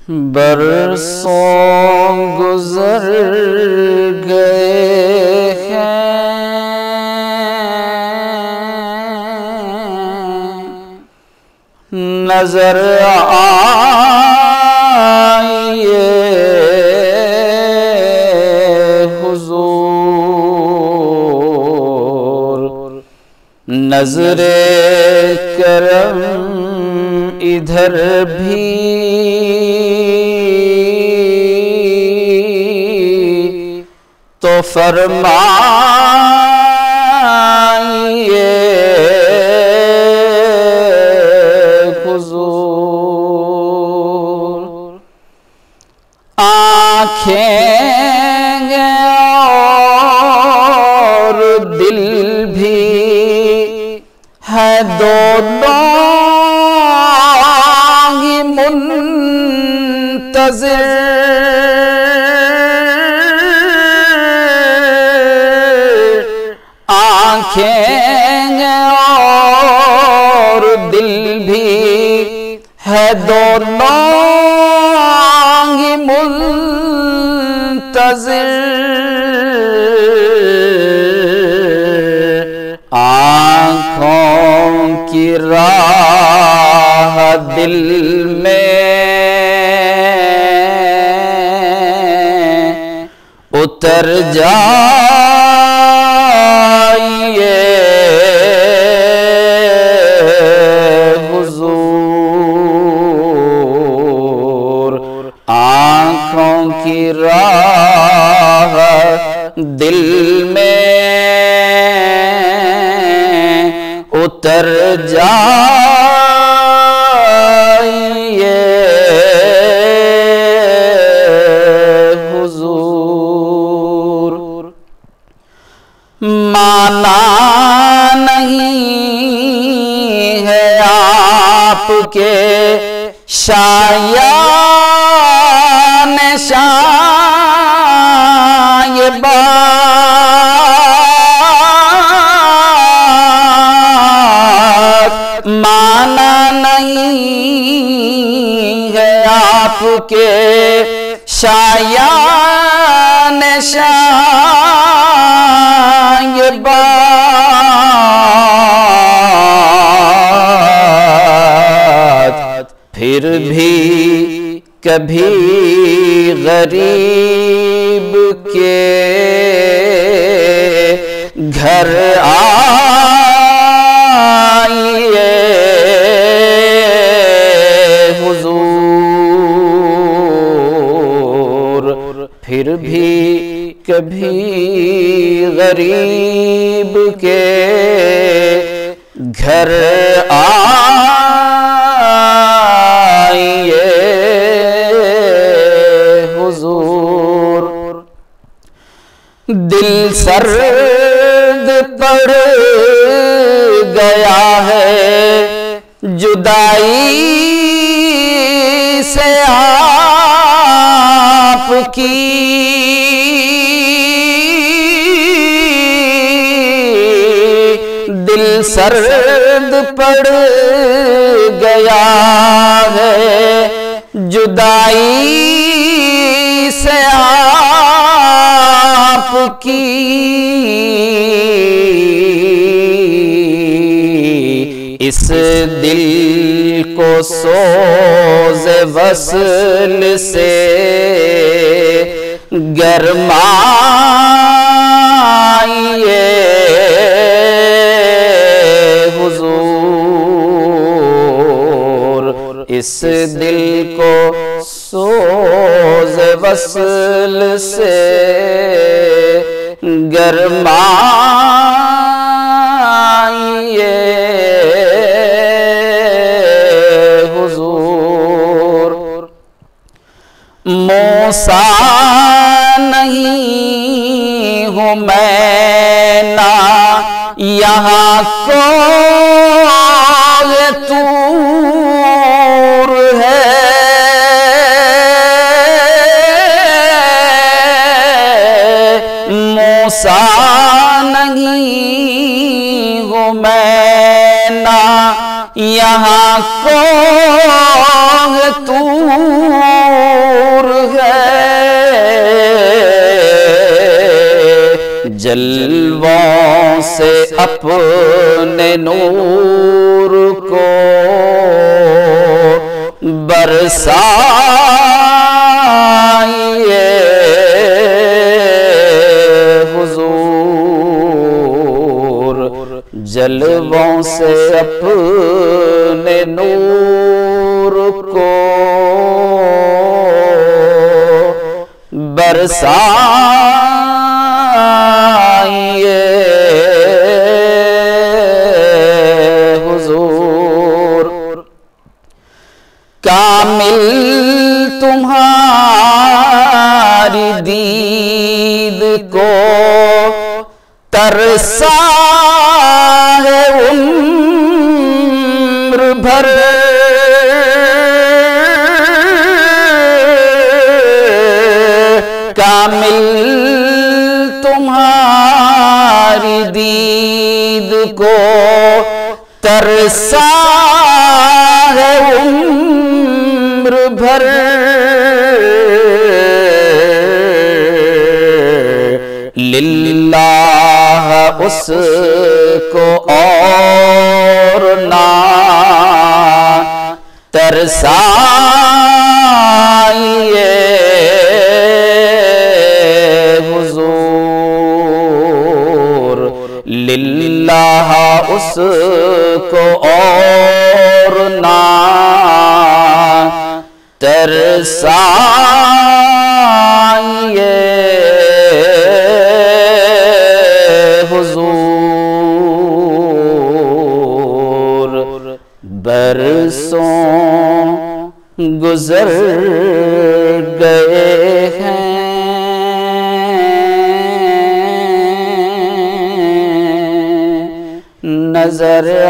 बरसों गुजर गए हैं, नजर आइए हुजूर, नजरे करम इधर भी तो फरमाइए हुजूर। आँखें और दिल भी है दोनों ही मुंतज़िर, आँखें और दिल भी है दोनों ही मुंतज़िर, आँखों की राह दिल में उतर जाइए हुजूर, आँखों की राह दिल में उतर जाइए हुजूर। माना नहीं है आपके शायान शायबा, माना नहीं है आपके शायान शायबा, फिर भी कभी गरीब के घर आइए हुजूर, फिर भी कभी गरीब के घर आइए हुजूर। दिल सर्द पड़ गया है जुदाई से आपकी, दिल सर्द पड़ गया है जुदाई से आपकी, इस दिल को सोज़े वस्ल से गरमाइए हुजूर, इस दिल को सोज़े वस्ल से गरमाइए हुजूर। मूसा नहीं हूँ मैं ना यहाँ कोई तूर है, मूसा नहीं हूँ मैं ना यहाँ कोह तूर है, जलवों से अपने नूर को बरसाइए हुजूर, जलवों से अपने नूर को बरसाइए हुजूर। कामिल तुम्हारी दीद को तरसा है उम्र भर, कामिल तुम्हारी दीद को तरसा है उम्र भर, लिल्लाह उसको और ना तरसाइए हुजूर, लिल्लाह उसको और ना तरसाइए हुजूर। बरसों गुजर गए हैं, नजर आ